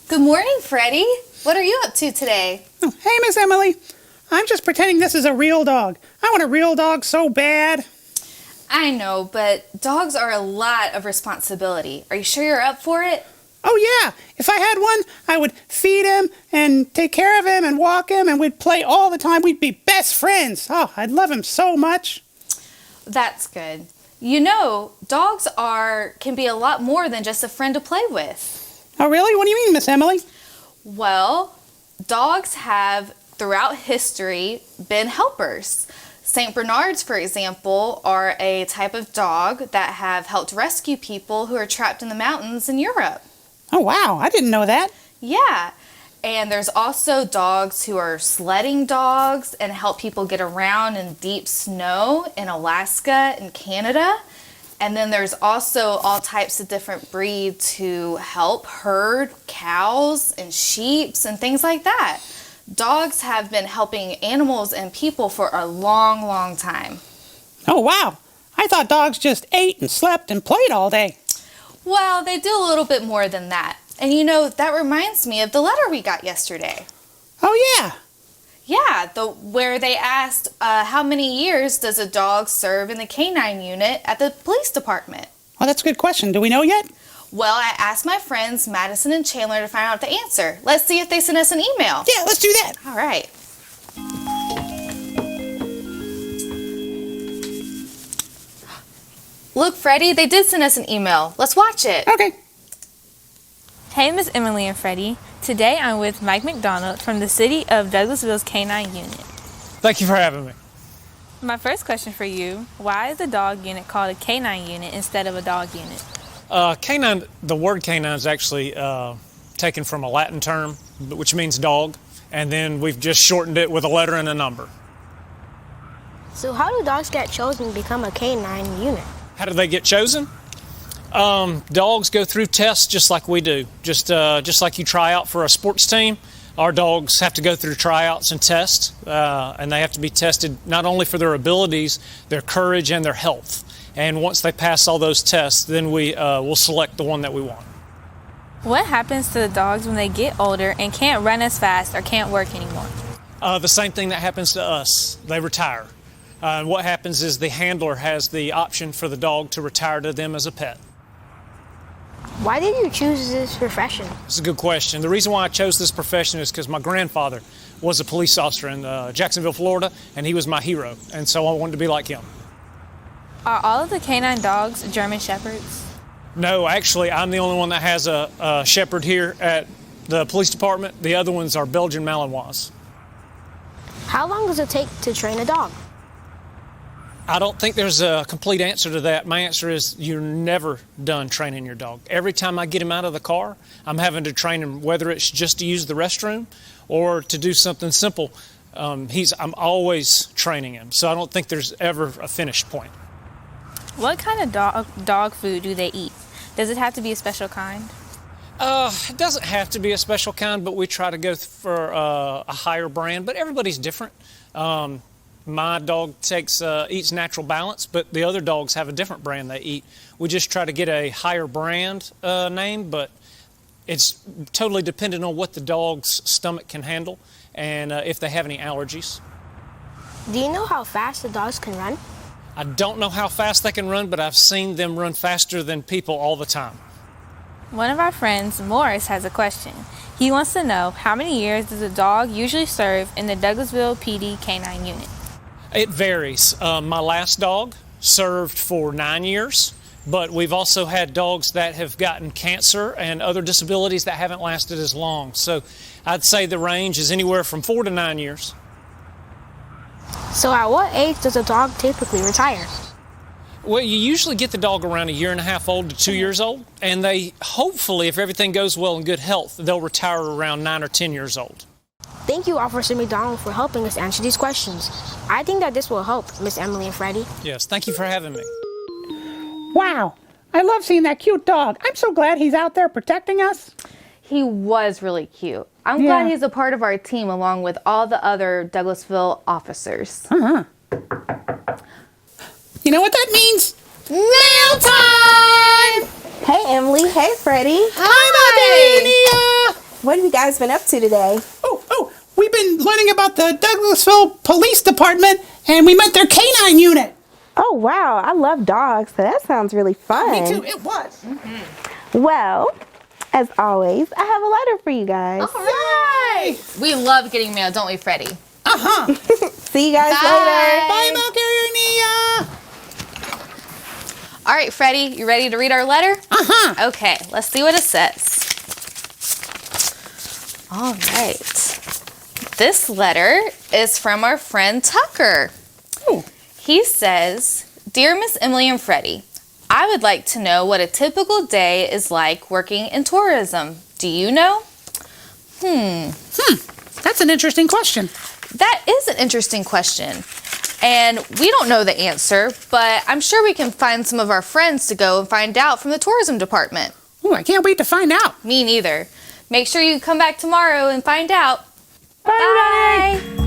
Good morning, Freddie. What are you up to today? Oh, hey, Miss Emily. I'm just pretending this is a real dog. I want a real dog so bad. I know, but dogs are a lot of responsibility. Are you sure you're up for it? Oh, yeah. If I had one, I would feed him and take care of him and walk him, and we'd play all the time. We'd be best friends. Oh, I'd love him so much. That's good. You know, dogs can be a lot more than just a friend to play with. Oh, really? What do you mean, Miss Emily? Well, dogs have, throughout history, been helpers. St. Bernards, for example, are a type of dog that have helped rescue people who are trapped in the mountains in Europe. Oh, wow. I didn't know that. Yeah. And there's also dogs who are sledding dogs and help people get around in deep snow in Alaska and Canada. And then there's also all types of different breeds who help herd cows and sheep and things like that. Dogs have been helping animals and people for a long, long time. Oh, wow. I thought dogs just ate and slept and played all day. Well, they do a little bit more than that. And you know, that reminds me of the letter we got yesterday. Oh, yeah. Yeah, where they asked how many years does a dog serve in the K-9 unit at the police department? Well, that's a good question. Do we know yet? Well, I asked my friends Madison and Chandler to find out the answer. Let's see if they sent us an email. Yeah, let's do that. All right. Look, Freddie, they did send us an email. Let's watch it. Okay. Hey, Miss Emily and Freddie. Today I'm with Mike McDonald from the city of Douglasville's K-9 unit. Thank you for having me. My first question for you, why is the dog unit called a K-9 unit instead of a dog unit? Canine, the word canine is actually taken from a Latin term, which means dog, and then we've just shortened it with a letter and a number. So how do dogs get chosen to become a K-9 unit? How do they get chosen? Dogs go through tests just like we do. Just like you try out for a sports team, our dogs have to go through tryouts and tests, and they have to be tested not only for their abilities, their courage, and their health. And once they pass all those tests, then we will select the one that we want. What happens to the dogs when they get older and can't run as fast or can't work anymore? The same thing that happens to us. They retire. And what happens is the handler has the option for the dog to retire to them as a pet. Why did you choose this profession? It's a good question. The reason why I chose this profession is because my grandfather was a police officer in Jacksonville, Florida, and he was my hero. And so I wanted to be like him. Are all of the K-9 dogs German Shepherds? No, actually, I'm the only one that has a shepherd here at the police department. The other ones are Belgian Malinois. How long does it take to train a dog? I don't think there's a complete answer to that. My answer is you're never done training your dog. Every time I get him out of the car, I'm having to train him, whether it's just to use the restroom or to do something simple. I'm always training him, so I don't think there's ever a finish point. What kind of dog food do they eat? Does it have to be a special kind? It doesn't have to be a special kind, but we try to go for a higher brand, but everybody's different. My dog eats Natural Balance, but the other dogs have a different brand they eat. We just try to get a higher brand name, but it's totally dependent on what the dog's stomach can handle and if they have any allergies. Do you know how fast the dogs can run? I don't know how fast they can run, but I've seen them run faster than people all the time. One of our friends, Morris, has a question. He wants to know how many years does a dog usually serve in the Douglasville PD K-9 unit? It varies. My last dog served for 9 years, but we've also had dogs that have gotten cancer and other disabilities that haven't lasted as long. So I'd say the range is anywhere from 4 to 9 years. So at what age does a dog typically retire? Well, you usually get the dog around 1.5 years old to 2 years old, and they hopefully, if everything goes well in good health, they'll retire around 9 or 10 years old. Thank you, Officer McDonald, for helping us answer these questions. I think that this will help, Miss Emily and Freddie. Yes, thank you for having me. Wow. I love seeing that cute dog. I'm so glad he's out there protecting us. He was really cute. I'm glad he's a part of our team along with all the other Douglasville officers. Uh-huh. You know what that means? Mail time! Hey, Emily. Hey, Freddie. Hi, Madeline. what have you guys been up to today? We've been learning about the Douglasville Police Department, and we met their K-9 unit. Oh, wow. I love dogs, so that sounds really fun. Me too, it was. Well, as always, I have a letter for you guys. All right. We love getting mail, don't we, Freddie? See you guys later. Bye, Mail Carrier Nia. All right, Freddie, you ready to read our letter? Okay, let's see what it says. All right. This letter is from our friend Tucker. Ooh. He says, "Dear Miss Emily and Freddie, I would like to know what a typical day is like working in tourism. Do you know?" That's an interesting question. That is an interesting question. And we don't know the answer, but I'm sure we can find some of our friends to go and find out from the tourism department. Ooh, I can't wait to find out. Me neither. Make sure you come back tomorrow and find out. Bye. Bye.